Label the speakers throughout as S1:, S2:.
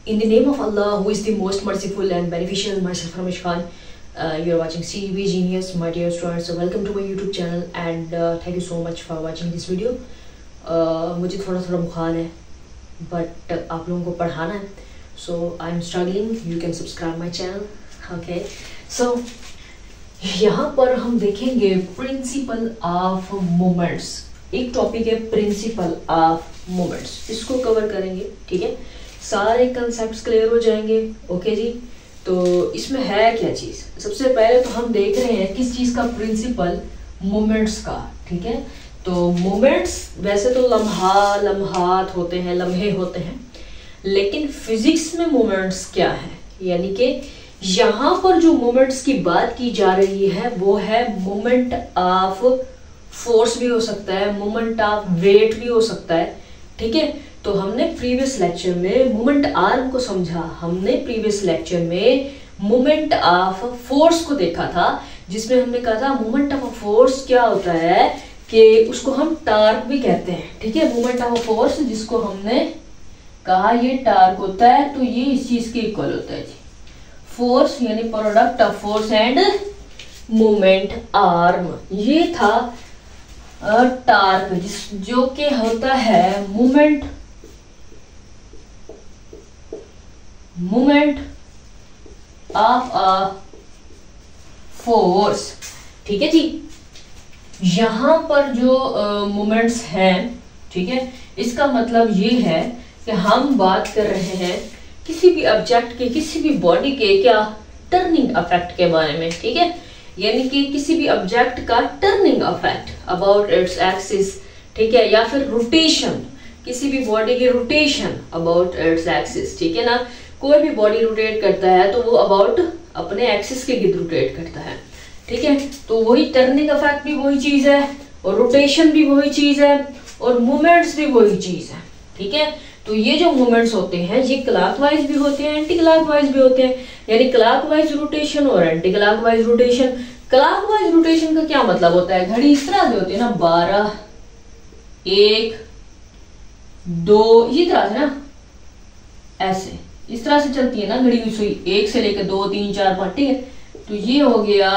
S1: In the name of Allah, who is the most merciful and beneficial, myself Ramesh Khan. You are watching CEB Genius, my dear students. So welcome to my YouTube channel and thank you so much for watching this video. मुझे थोड़ा बुखार है, but आप लोगों को पढ़ाना है, so I'm struggling. You can subscribe my channel. Okay. So यहाँ पर हम देखेंगे प्रिंसिपल ऑफ मोमेंट्स. एक टॉपिक है प्रिंसिपल ऑफ मोमेंट्स, इसको कवर करेंगे. ठीक है, सारे कंसेप्ट्स क्लियर हो जाएंगे. ओके जी. तो इसमें है क्या चीज, सबसे पहले तो हम देख रहे हैं किस चीज का, प्रिंसिपल मोमेंट्स का. ठीक है, तो मोमेंट्स वैसे तो लम्हात होते हैं, लम्हे होते हैं, लेकिन फिजिक्स में मोमेंट्स क्या है, यानी कि यहाँ पर जो मोमेंट्स की बात की जा रही है वो है मोमेंट ऑफ फोर्स भी हो सकता है, मोमेंट ऑफ वेट भी हो सकता है. ठीक है, तो हमने प्रीवियस लेक्चर में मोमेंट आर्म को समझा, हमने प्रीवियस लेक्चर में मोमेंट ऑफ फोर्स को देखा था, जिसमें हमने कहा था मोमेंट ऑफ फोर्स क्या होता है कि उसको हम टार्क भी कहते हैं. ठीक है, मोमेंट ऑफ फोर्स जिसको हमने कहा ये टार्क होता है, तो ये इस चीज के इक्वल होता है जी. फोर्स यानी product of force end moment arm, ये था टार्क, जो कि होता है मोमेंट ऑफ अ फोर्स. ठीक है जी. यहां पर जो मोमेंट्स हैं, ठीक है, इसका मतलब ये है कि हम बात कर रहे हैं किसी भी ऑब्जेक्ट के, किसी भी बॉडी के क्या, टर्निंग इफेक्ट के बारे में. ठीक है, यानी कि किसी भी ऑब्जेक्ट का turning effect about its axis. ठीक है, या फिर रोटेशन, किसी भी बॉडी की रोटेशन अबाउट इट्स एक्सिस. ठीक है ना, कोई भी बॉडी रोटेट करता है तो वो अबाउट अपने एक्सिस के गिर्द रोटेट करता है. ठीक है, तो वही टर्निंग इफेक्ट भी वही चीज है, और रोटेशन भी वही चीज है, और मूवमेंट्स भी वही चीज है. ठीक है, तो ये जो मूवमेंट्स होते हैं ये क्लॉकवाइज भी होते हैं, एंटी क्लॉकवाइज भी होते हैं, यानी क्लॉकवाइज रोटेशन और anti clockwise rotation. Clockwise rotation का क्या मतलब होता है, घड़ी इस तरह से होती है ना, 12 1 2 ये तरह से ना, ऐसे इस तरह से चलती है ना घड़ी, सुई 1 से लेकर 2 3 4 5. ठीक है, तो ये हो गया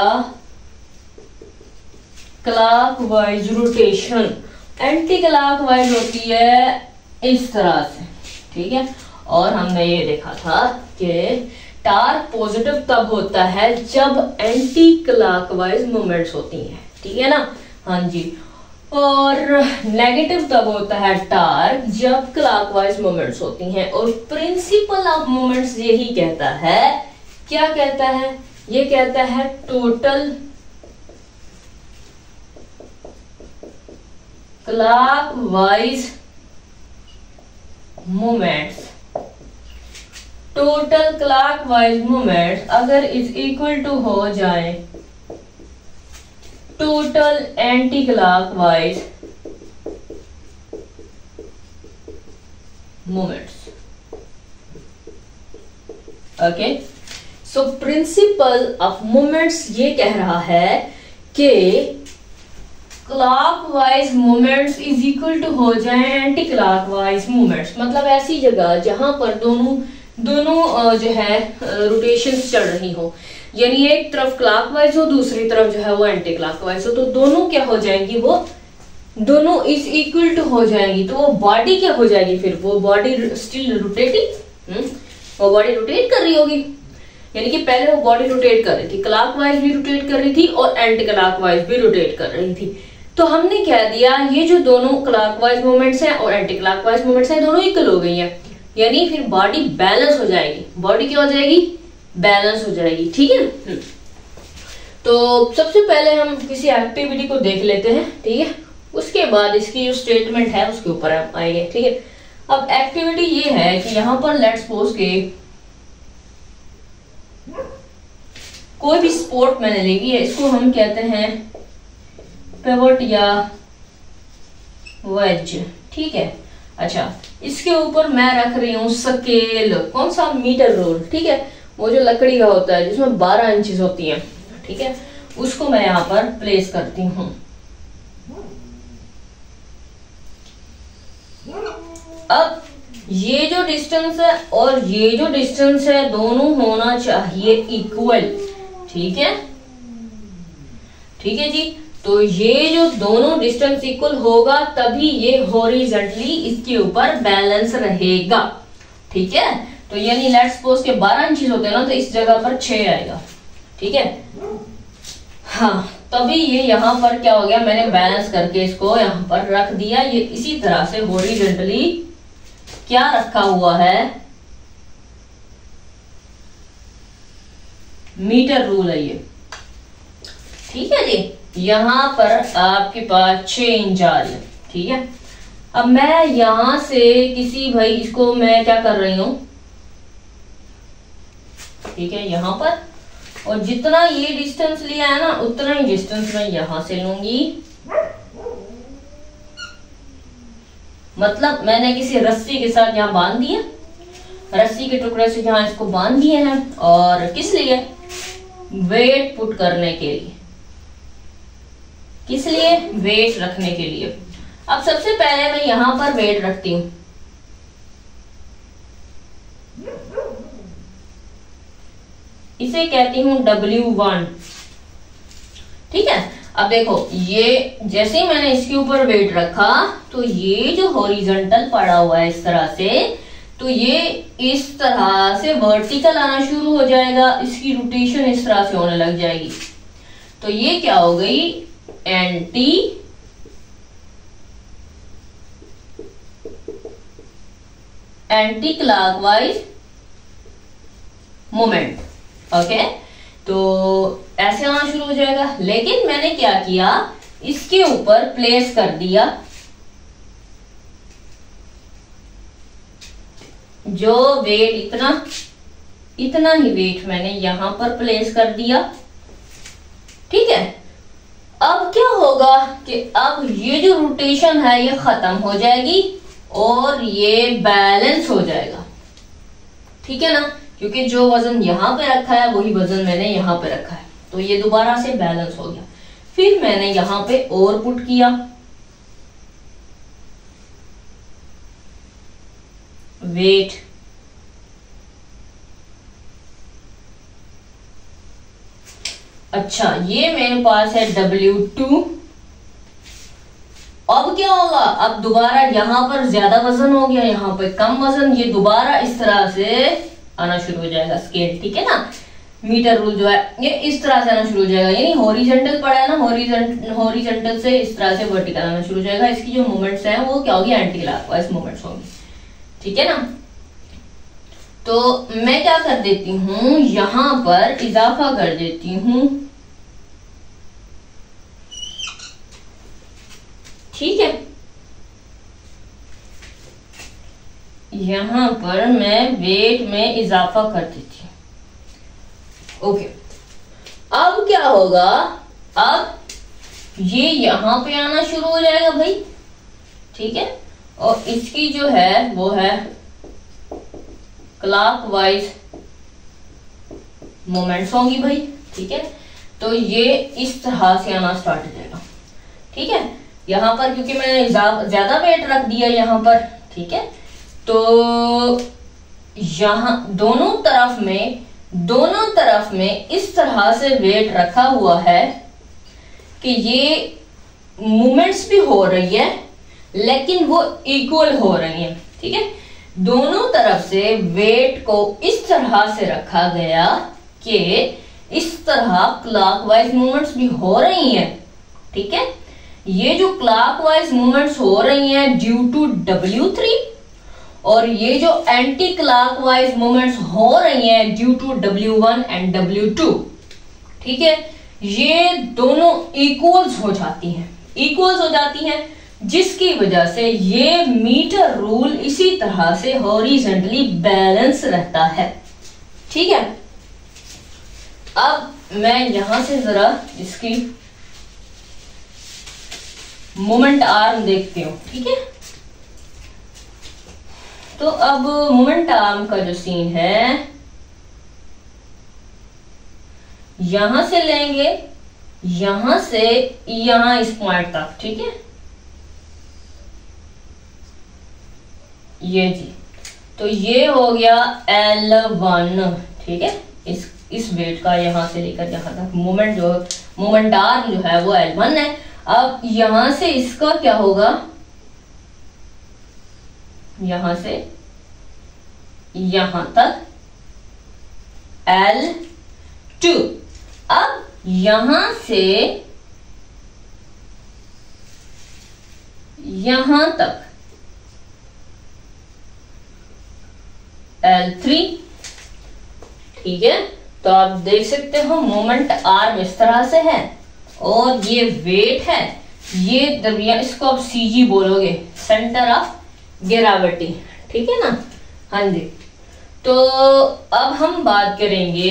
S1: क्लॉकवाइज रोटेशन. एंटी क्लॉकवाइज होती है इस तरह से. ठीक है, और हमने ये देखा था कि टार्क पॉजिटिव तब होता है जब एंटी क्लॉकवाइज मूवमेंट्स होती हैं. ठीक है ना, हाँ जी. और नेगेटिव तब होता है टार्क जब क्लॉकवाइज मूवमेंट्स होती हैं. और प्रिंसिपल ऑफ मूवमेंट्स यही कहता है, क्या कहता है, ये कहता है total clockwise movements. Total clockwise movements अगर इज इक्वल टू हो जाए total anti clockwise movements. Okay, so principle of movements ये कह रहा है कि clockwise movements is equal to हो जाए एंटी क्लॉकवाइज मूवमेंट्स. मतलब ऐसी जगह जहां पर दोनों जो है रोटेशंस चल रही हो, यानी एक तरफ क्लॉकवाइज हो, दूसरी तरफ जो है वो एंटी क्लॉकवाइज हो, तो दोनों क्या हो जाएंगी, वो दोनों इज इक्वल टू हो जाएंगी. तो वो बॉडी क्या हो जाएगी, फिर वो बॉडी स्टिल रोटेटिंग, वो बॉडी रोटेट कर रही होगी. यानी कि पहले वो बॉडी रोटेट कर रही थी, क्लॉकवाइज भी रोटेट कर रही थी और एंटी क्लॉकवाइज भी रोटेट कर रही थी. तो हमने क्या दिया, ये जो दोनों क्लॉकवाइज मूवमेंट्स हैं और एंटी क्लॉकवाइज मूवमेंट्स हैं, दोनों इक्वल हो गई हैं, यानी फिर बॉडी बैलेंस हो जाएगी. बॉडी क्या हो जाएगी, बैलेंस हो जाएगी. ठीक है, तो सबसे पहले हम किसी एक्टिविटी को देख लेते हैं. ठीक है, उसके बाद इसकी जो स्टेटमेंट है उसके ऊपर हम आएंगे. ठीक है, अब एक्टिविटी ये है कि यहाँ पर लेट्स सपोज के कोई भी स्पोर्ट मैंने ले ली है, इसको हम कहते हैं पिवट या वेज. ठीक है, अच्छा, इसके ऊपर मैं रख रही हूँ स्केल. कौन सा, मीटर रोल. ठीक है, वो जो लकड़ी का होता है जिसमें 12 इंचेस होती हैं. ठीक है, उसको मैं यहाँ पर प्लेस करती हूँ. अब ये जो डिस्टेंस है और ये जो डिस्टेंस है दोनों होना चाहिए इक्वल। ठीक है, ठीक है जी। तो ये जो दोनों डिस्टेंस इक्वल होगा तभी ये हॉरिजॉन्टली इसके ऊपर बैलेंस रहेगा। ठीक है, तो यानी लेट्स सपोज के 12 इंचेस होते हैं ना, तो इस जगह पर 6 आएगा। ठीक है, हाँ, तभी ये यहाँ पर क्या हो गया, मैंने बैलेंस करके इसको यहाँ पर रख दिया। ये इसी तरह से हॉरिजॉन्टली क्या रखा हुआ है, मीटर रूल है ये। ठीक है जी, यहां पर आपके पास 6 इंच आ रही है। ठीक है, अब मैं यहां से किसी भाई इसको मैं क्या कर रही हूं, ठीक है, यहां पर, और जितना ये डिस्टेंस लिया है ना उतना ही डिस्टेंस मैं यहां से लूंगी। मतलब मैंने किसी रस्सी के साथ यहां बांध दिया, रस्सी के टुकड़े से यहां इसको बांध दिए हैं, और किस लिए, वेट पुट करने के लिए। किस लिए, वेट रखने के लिए। अब सबसे पहले मैं यहां पर वेट रखती हूं। इसे कहती हूं W1। ठीक है, अब देखो ये जैसे ही मैंने इसके ऊपर वेट रखा तो ये जो हॉरिजॉन्टल पड़ा हुआ है इस तरह से, तो ये इस तरह से वर्टिकल आना शुरू हो जाएगा, इसकी रोटेशन इस तरह से होने लग जाएगी। तो ये क्या हो गई, एंटी क्लॉकवाइज मोमेंट। ओके, तो ऐसे आना शुरू हो जाएगा। लेकिन मैंने क्या किया, इसके ऊपर प्लेस कर दिया जो वेट, इतना ही वेट मैंने यहां पर प्लेस कर दिया। ठीक है, अब क्या होगा कि अब ये जो रोटेशन है ये खत्म हो जाएगी और ये बैलेंस हो जाएगा। ठीक है ना, क्योंकि जो वजन यहां पे रखा है वही वजन मैंने यहां पे रखा है, तो ये दोबारा से बैलेंस हो गया। फिर मैंने यहां पे और पुट किया वेट। अच्छा, ये मेरे पास है W2। अब क्या होगा, अब दोबारा यहां पर ज्यादा वजन हो गया, यहां पर कम वजन, ये दोबारा इस तरह से आना शुरू हो जाएगा स्केल। ठीक है ना, मीटर रूल जो है ये इस तरह से आना शुरू हो जाएगा, यानी हॉरिजॉन्टल पड़ा है ना, हॉरिजॉन्टल से इस तरह से वर्टिकल आना शुरू हो जाएगा। इसकी जो मूवमेंट्स हैं वो क्या होगी, एंटी क्लॉकवाइज मूवमेंट्स होंगी। ठीक है ना, तो मैं क्या कर देती हूं, यहां पर इजाफा कर देती हूं। ठीक है, यहां पर मैं वेट में इजाफा कर देती हूं। ओके, अब क्या होगा, अब ये यहां पे आना शुरू हो जाएगा भाई। ठीक है, और इसकी जो है वो है क्लॉकवाइज मोमेंट्स होंगी भाई। ठीक है, तो ये इस तरह से आना स्टार्ट हो जाएगा। ठीक है, यहां पर क्योंकि मैंने ज्यादा वेट रख दिया यहां पर। ठीक है, तो यहां दोनों तरफ में इस तरह से वेट रखा हुआ है कि ये मूवमेंट्स भी हो रही है लेकिन वो इक्वल हो रही है। ठीक है, दोनों तरफ से वेट को इस तरह से रखा गया कि इस तरह क्लॉकवाइज मूवमेंट्स भी हो रही हैं। ठीक है, ये जो क्लॉकवाइज मूवमेंट्स हो रही हैं ड्यू टू W3, और ये जो एंटी क्लॉकवाइज मूवमेंट्स हो रही हैं due to W1 and W2। ठीक है, ये दोनों इक्वल्स हो जाती हैं, जिसकी वजह से ये मीटर रूल इसी तरह से हॉरिजॉन्टली बैलेंस रहता है। ठीक है, अब मैं यहां से जरा इसकी मोमेंट आर्म देखती हूं। ठीक है, तो अब मोमेंट आर्म का जो सीन है, यहां से लेंगे, यहां से यहां इस पॉइंट तक। ठीक है, ये जी, तो ये हो गया L1, ठीक है। इस वेट का यहां से लेकर यहां तक मोमेंट मोमेंट आर्म जो है वो L1 है। अब यहां से इसका क्या होगा, यहां से यहां तक L2। अब यहां से यहां तक L3, ठीक है। तो आप देख सकते हो मोमेंट आर्म इस तरह से है और ये वेट है, ये दरमियान, इसको आप CG बोलोगे, सेंटर ऑफ ग्रेविटी, ठीक है ना। हाँ जी। तो अब हम बात करेंगे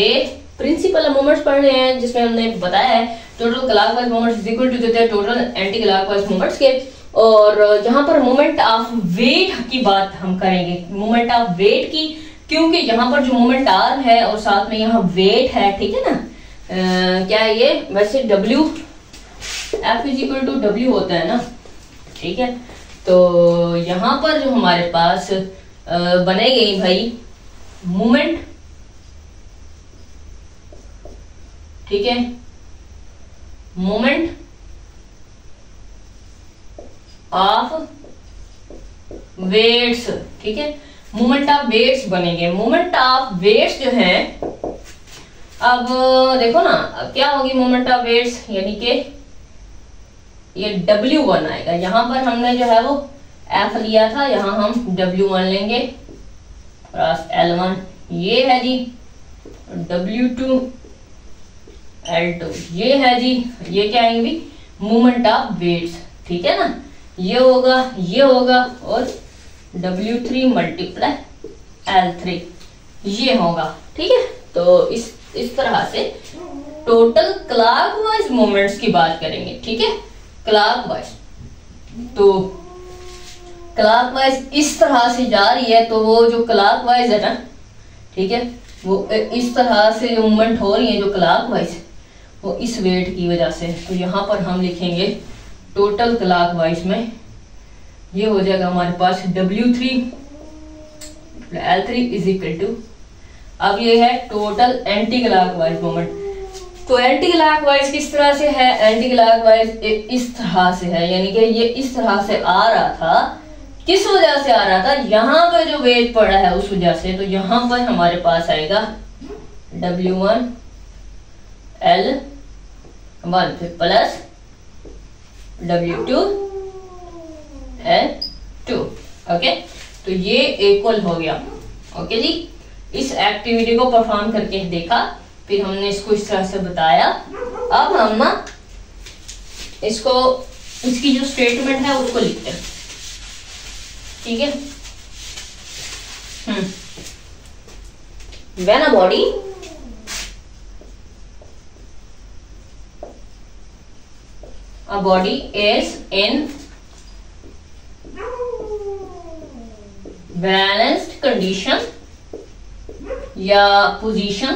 S1: प्रिंसिपल मोमेंट्स पढ़ रहे हैं, जिसमें हमने बताया है total clockwise moments is equal to total anti clockwise moments के। और जहां पर मोमेंट ऑफ वेट की बात हम करेंगे, मोमेंट ऑफ वेट की, क्योंकि यहाँ पर जो मोमेंट आर्म है और साथ में यहाँ वेट है, ठीक है ना। क्या है ये, वैसे W F is equal to W होता है ना, ठीक है। तो यहाँ पर जो हमारे पास बनेगी भाई मोमेंट, ठीक है, मोमेंट ऑफ वेट्स, ठीक है, मोमेंट ऑफ वेट्स बनेंगे। मोमेंट ऑफ वेट्स जो है, अब देखो ना, अब क्या होगी मोमेंट ऑफ वेट्स, यानी कि ये W1 आएगा। यहां पर हमने जो है वो F लिया था, यहां हम W1 लेंगे, प्लस L1 ये है जी, W2 L2 ये है जी, ये क्या आएंगे भी मोमेंट ऑफ वेट्स, ठीक है ना। ये होगा और W3 मल्टीप्लाई L3 ये होगा, ठीक है। तो इस तरह से टोटल क्लॉकवाइज मोमेंट्स की बात करेंगे, ठीक है, क्लॉकवाइज। तो क्लॉकवाइज इस तरह से जा रही है, तो वो जो क्लॉकवाइज है ना, ठीक है, वो इस तरह से जो मूवमेंट हो रही है जो क्लॉकवाइज, वो इस वेट की वजह से। तो यहाँ पर हम लिखेंगे टोटल क्लॉकवाइज में ये हो जाएगा हमारे पास W3 L3 is equal to, अब ये है टोटल एंटी क्लॉकवाइज मोमेंट। तो एंटी क्लॉकवाइज किस तरह से है, एंटी क्लॉकवाइज इस तरह से है, यानी कि ये इस तरह से आ रहा था, किस वजह से आ रहा था, यहाँ पे जो वेट पड़ा है उस वजह से। तो यहाँ पर हमारे पास आएगा W1 L1 फिर प्लस W2 L2, ओके। तो ये इक्वल हो गया, ओके जी। इस एक्टिविटी को परफॉर्म करके देखा, फिर हमने इसको इस तरह से बताया। अब हम इसको, इसकी जो स्टेटमेंट है उसको लिखते हैं, ठीक है। When a body is in balanced condition या पोजीशन,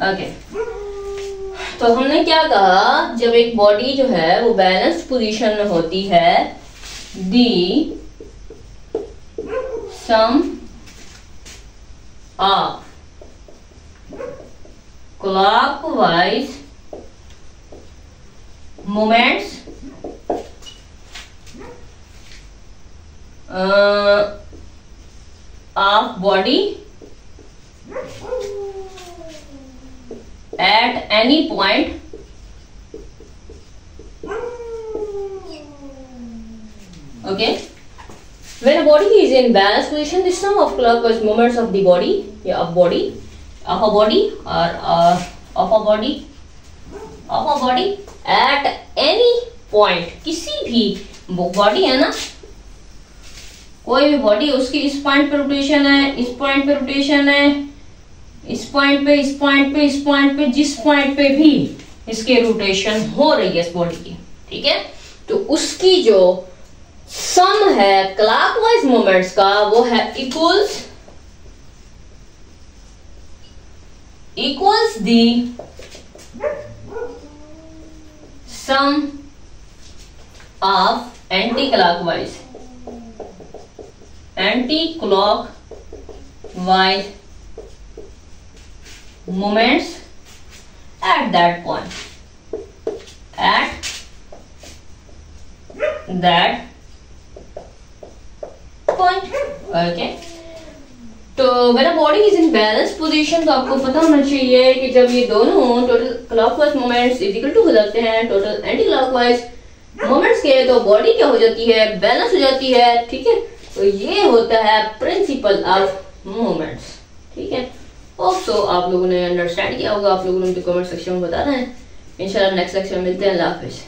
S1: ओके। तो हमने क्या कहा, जब एक बॉडी जो है वो बैलेंस पोजीशन में होती है, the sum of clockwise moments of body at any point okay, when a body is in balanced position, the sum of clockwise moments of the body of a body at any point, किसी भी body है ना, कोई भी body, उसकी इस point पे rotation है, इस पॉइंट पे रोटेशन है, इस पॉइंट पे, इस पॉइंट पे, इस पॉइंट पे, जिस पॉइंट पे भी इसके रोटेशन हो रही है इस बॉडी की, ठीक है। तो उसकी जो सम है क्लॉकवाइज मोमेंट्स का, वो है equals the sum of anti clockwise moments at that point, okay. तो when a body is in balanced position, तो आपको पता होना चाहिए कि जब ये दोनों total clockwise moments equal to हो जाते हैं टोटल एंटी क्लॉकवाइज मोमेंट्स के, तो बॉडी क्या हो जाती है, बैलेंस हो जाती है, ठीक है। तो ये होता है प्रिंसिपल ऑफ मोमेंट्स, ठीक है। होप सो आप लोगों ने अंडरस्टैंड किया होगा, आप लोगों ने मुझे कमेंट सेक्शन में बताना है। इंशाल्लाह नेक्स्ट लेक्चर में मिलते हैं। अल्लाह हाफिज़।